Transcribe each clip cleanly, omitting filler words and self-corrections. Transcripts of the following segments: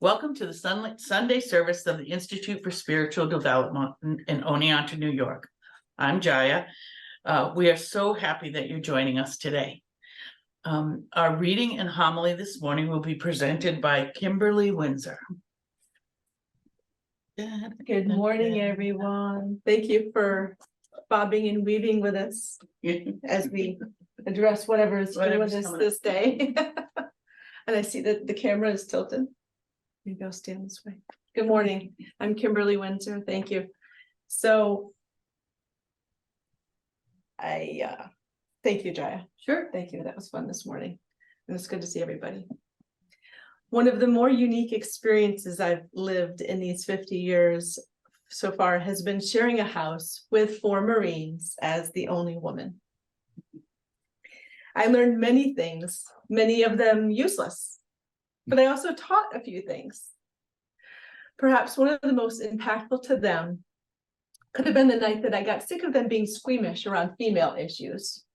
Welcome to the Sunday service of the Institute for Spiritual Development in Oneonta, New York. I'm Jaya. We are so happy that you're joining us today. Our reading and homily this morning will be presented by Kimberly Winsor. Good morning, everyone. Thank you for bobbing and weaving with us as we address whatever is with us this day. And I see that the camera is tilted. You go stand this way. Good morning. I'm Kimberly Winsor. Thank you. So thank you, Jaya. Sure. Thank you. That was fun this morning. It was good to see everybody. One of the more unique experiences I've lived in these 50 years so far has been sharing a house with 4 Marines as the only woman. I learned many things, many of them useless, but I also taught a few things. Perhaps one of the most impactful to them could have been the night that I got sick of them being squeamish around female issues.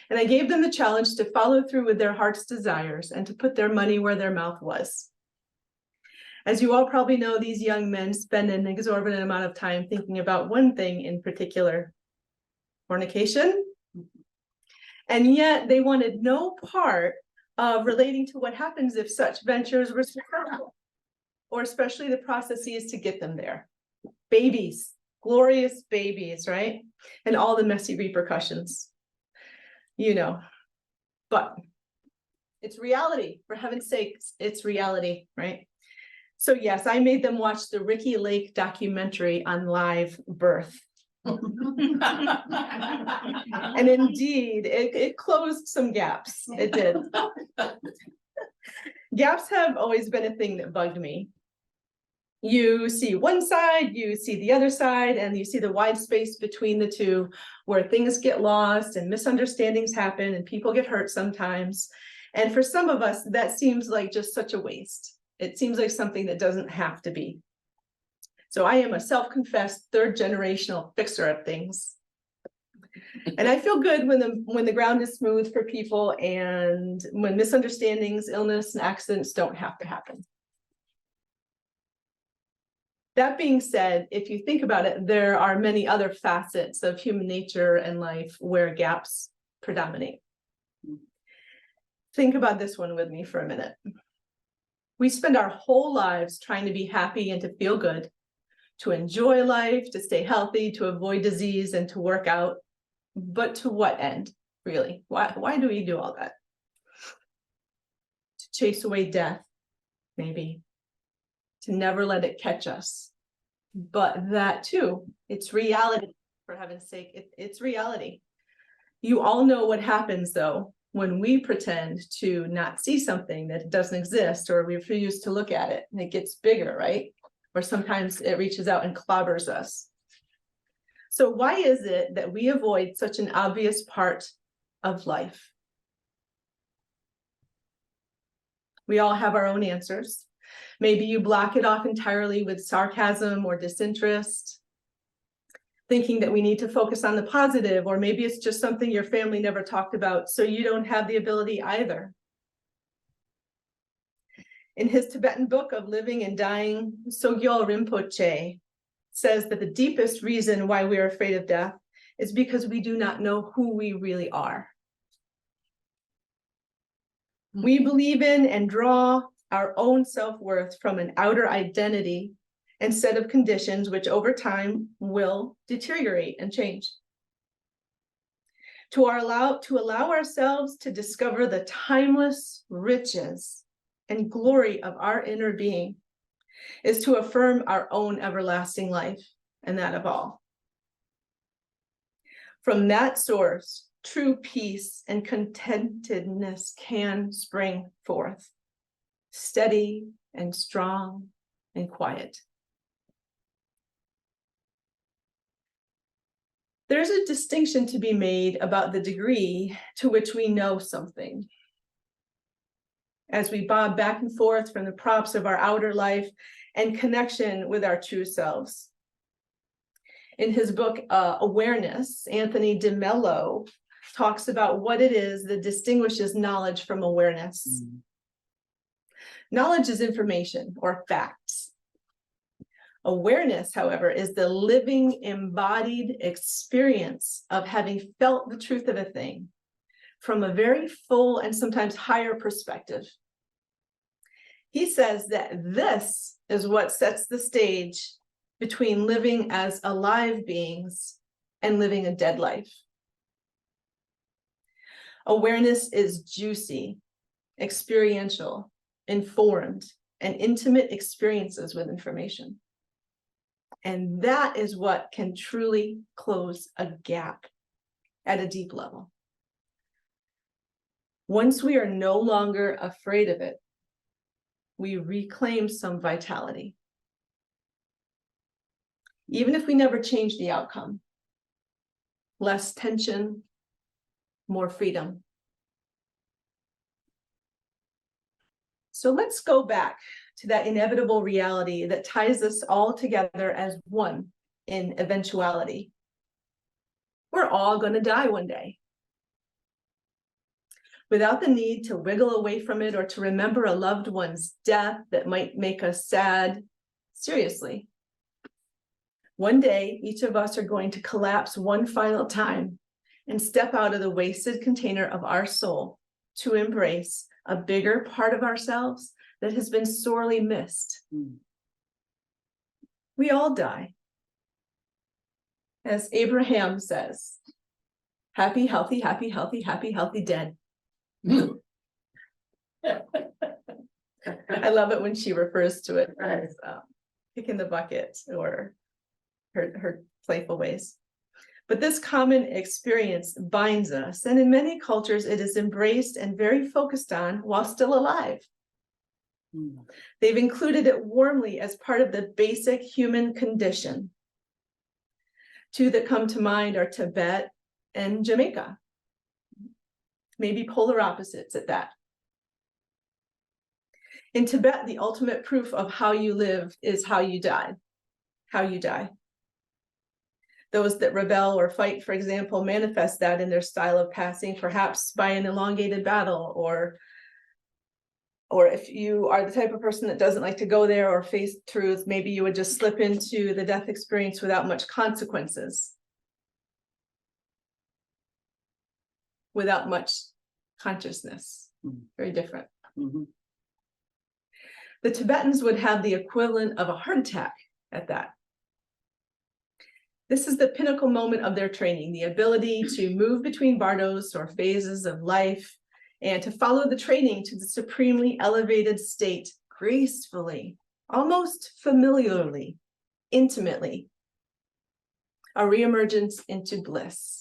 And I gave them the challenge to follow through with their heart's desires and to put their money where their mouth was. As you all probably know, these young men spend an exorbitant amount of time thinking about one thing in particular: fornication. And yet they wanted no part of relating to what happens if such ventures were successful, or especially the processes to get them there. Babies, glorious babies, right? And all the messy repercussions, you know. But it's reality, for heaven's sakes, it's reality, right? So yes, I made them watch the Ricky Lake documentary on live birth. And indeed, it closed some gaps. It did. Gaps have always been a thing that bugged me. You see one side, you see the other side, and you see the wide space between the two where things get lost and misunderstandings happen and people get hurt sometimes. And for some of us, that seems like just such a waste. It seems like something that doesn't have to be. So I am a self-confessed third-generational fixer of things. And I feel good when the ground is smooth for people and when misunderstandings, illness, and accidents don't have to happen. That being said, if you think about it, there are many other facets of human nature and life where gaps predominate. Think about this one with me for a minute. We spend our whole lives trying to be happy and to feel good, to enjoy life, to stay healthy, to avoid disease, and to work out. But to what end, really? Why do we do all that? To chase away death, maybe. To never let it catch us. But that too, it's reality, for heaven's sake, it's reality. You all know what happens though, when we pretend to not see something that doesn't exist, or we refuse to look at it, and it gets bigger, right? Or sometimes it reaches out and clobbers us. So why is it that we avoid such an obvious part of life? We all have our own answers. Maybe you block it off entirely with sarcasm or disinterest, thinking that we need to focus on the positive, or maybe it's just something your family never talked about, so you don't have the ability either. In his Tibetan book of Living and Dying, Sogyal Rinpoche says that the deepest reason why we are afraid of death is because we do not know who we really are. We believe in and draw our own self-worth from an outer identity and set of conditions which over time will deteriorate and change. To allow ourselves to discover the timeless riches and glory of our inner being is to affirm our own everlasting life and that of all. From that source, true peace and contentedness can spring forth, steady and strong and quiet. There's a distinction to be made about the degree to which we know something. As we bob back and forth from the props of our outer life and connection with our true selves. In his book, Awareness, Anthony DeMello talks about what it is that distinguishes knowledge from awareness. Knowledge is information or facts. Awareness, however, is the living, embodied experience of having felt the truth of a thing from a very full and sometimes higher perspective. He says that this is what sets the stage between living as alive beings and living a dead life. Awareness is juicy, experiential, informed, and intimate experiences with information. And that is what can truly close a gap at a deep level. Once we are no longer afraid of it, we reclaim some vitality. Even if we never change the outcome, less tension, more freedom. So let's go back to that inevitable reality that ties us all together as one in eventuality. We're all going to die one day. Without the need to wiggle away from it or to remember a loved one's death that might make us sad. Seriously. One day, each of us are going to collapse one final time and step out of the wasted container of our soul to embrace a bigger part of ourselves that has been sorely missed. We all die. As Abraham says, happy, healthy, happy, healthy, happy, healthy, dead. I love it when she refers to it as kicking the bucket or her playful ways. But this common experience binds us, and in many cultures it is embraced and very focused on while still alive. They've included it warmly as part of the basic human condition. Two that come to mind are Tibet and Jamaica. Maybe polar opposites at that. In Tibet, the ultimate proof of how you live is how you die. How you die. Those that rebel or fight, for example, manifest that in their style of passing, perhaps by an elongated battle, or if you are the type of person that doesn't like to go there or face truth, maybe you would just slip into the death experience without much consequences, without much consciousness. Very different. The Tibetans would have the equivalent of a heart attack at that. This is the pinnacle moment of their training, the ability to move between bardos or phases of life and to follow the training to the supremely elevated state gracefully, almost familiarly, intimately, a reemergence into bliss.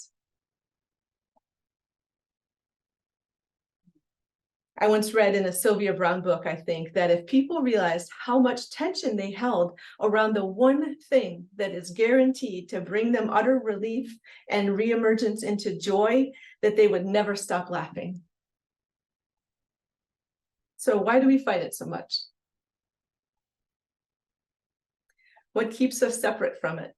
I once read in a Sylvia Browne book, I think, that if people realized how much tension they held around the one thing that is guaranteed to bring them utter relief and reemergence into joy, that they would never stop laughing. So why do we fight it so much? What keeps us separate from it?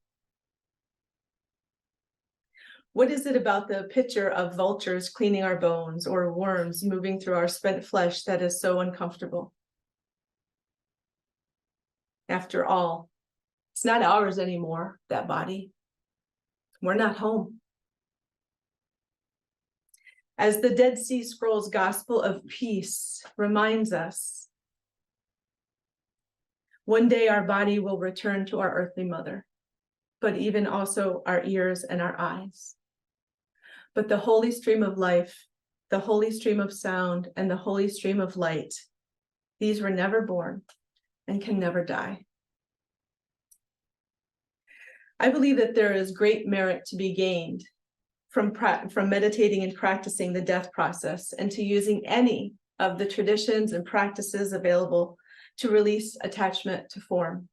What is it about the picture of vultures cleaning our bones or worms moving through our spent flesh that is so uncomfortable? After all, it's not ours anymore, that body. We're not home. As the Dead Sea Scrolls Gospel of Peace reminds us, one day our body will return to our earthly mother, but even also our ears and our eyes. But the holy stream of life, the holy stream of sound, and the holy stream of light, these were never born and can never die. I believe that there is great merit to be gained from meditating and practicing the death process and to using any of the traditions and practices available to release attachment to form.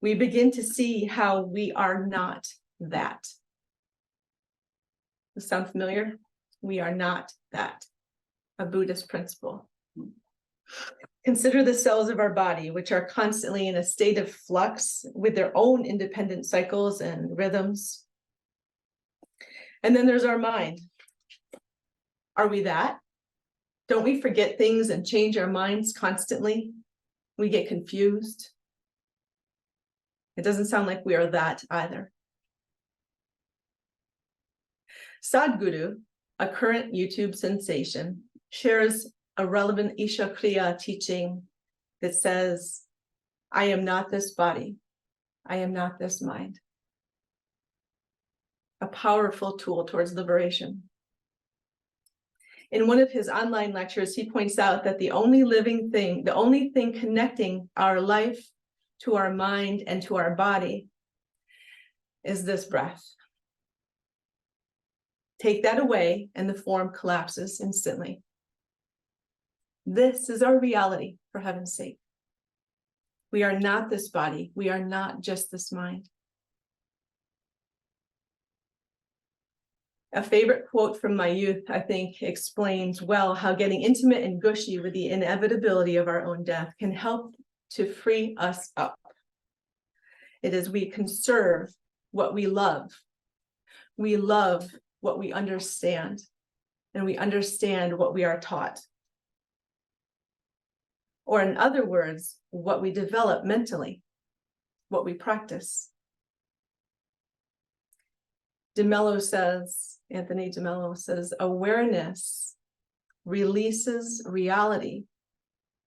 We begin to see how we are not that. Does that sound familiar? We are not that. A Buddhist principle. Consider the cells of our body, which are constantly in a state of flux with their own independent cycles and rhythms. And then there's our mind. Are we that? Don't we forget things and change our minds constantly? We get confused. It doesn't sound like we are that either. Sadhguru, a current YouTube sensation, shares a relevant Isha Kriya teaching that says, I am not this body. I am not this mind. A powerful tool towards liberation. In one of his online lectures, he points out that the only thing connecting our life to our mind and to our body is this breath. Take that away and the form collapses instantly. This is our reality, for heaven's sake. We are not this body. We are not just this mind. A favorite quote from my youth, I think, explains well how getting intimate and gushy with the inevitability of our own death can help to free us up. It is we conserve what we love. We love what we understand, and we understand what we are taught. Or in other words, what we develop mentally, what we practice. Anthony DeMello says, awareness releases reality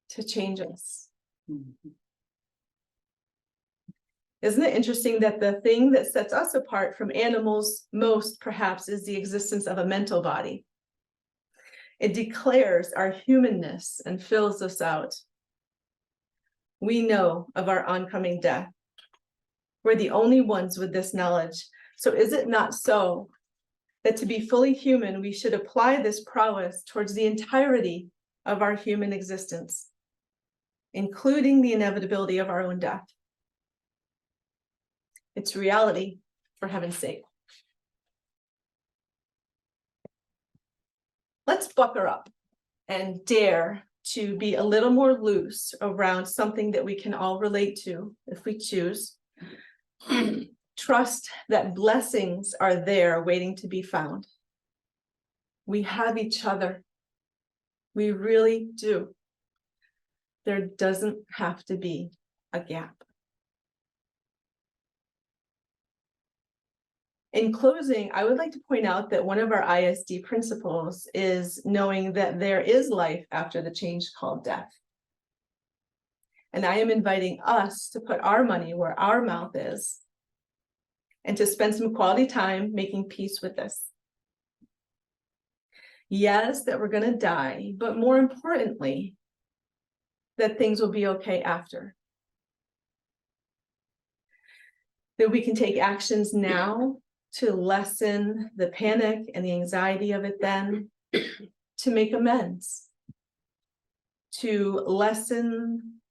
to change us. Mm-hmm. Isn't it interesting that the thing that sets us apart from animals most, perhaps, is the existence of a mental body? It declares our humanness and fills us out. We know of our oncoming death. We're the only ones with this knowledge. So is it not so that to be fully human, we should apply this prowess towards the entirety of our human existence, including the inevitability of our own death? It's reality, for heaven's sake. Let's bucker up and dare to be a little more loose around something that we can all relate to if we choose. Trust that blessings are there waiting to be found. We have each other. We really do. There doesn't have to be a gap. In closing, I would like to point out that one of our ISD principles is knowing that there is life after the change called death. And I am inviting us to put our money where our mouth is and to spend some quality time making peace with this. Yes, that we're going to die, but more importantly, that things will be okay after. That we can take actions now to lessen the panic and the anxiety of it then, to make amends, to lessen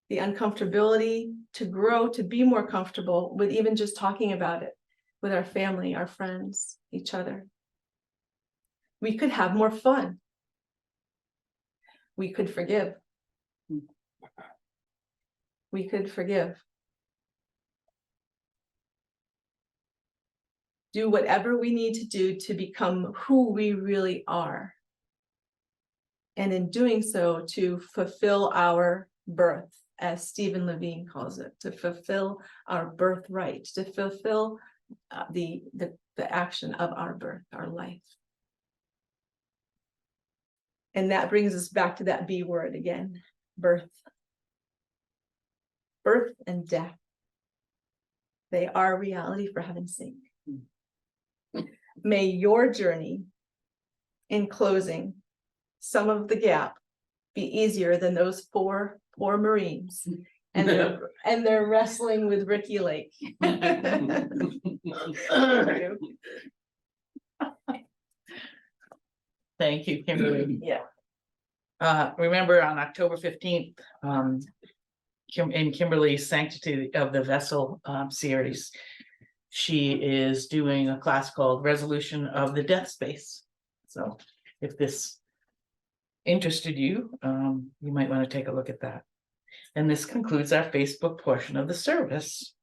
the uncomfortability, to grow, to be more comfortable with even just talking about it with our family, our friends, each other. We could have more fun. We could forgive. We could forgive. Do whatever we need to do to become who we really are. And in doing so, to fulfill our birth, as Stephen Levine calls it, to fulfill our birthright, to fulfill the action of our birth, our life. And that brings us back to that B word again, birth. Birth and death. They are reality, for heaven's sake. May your journey, in closing, some of the gap, be easier than those four poor Marines and they're wrestling with Ricky Lake. Thank you, Kimberly. Yeah. Remember on October 15th, in Kimberly's Sanctity of the Vessel series, she is doing a class called Resolution of the Death Space. So if this interested you, you might want to take a look at that. And this concludes our Facebook portion of the service.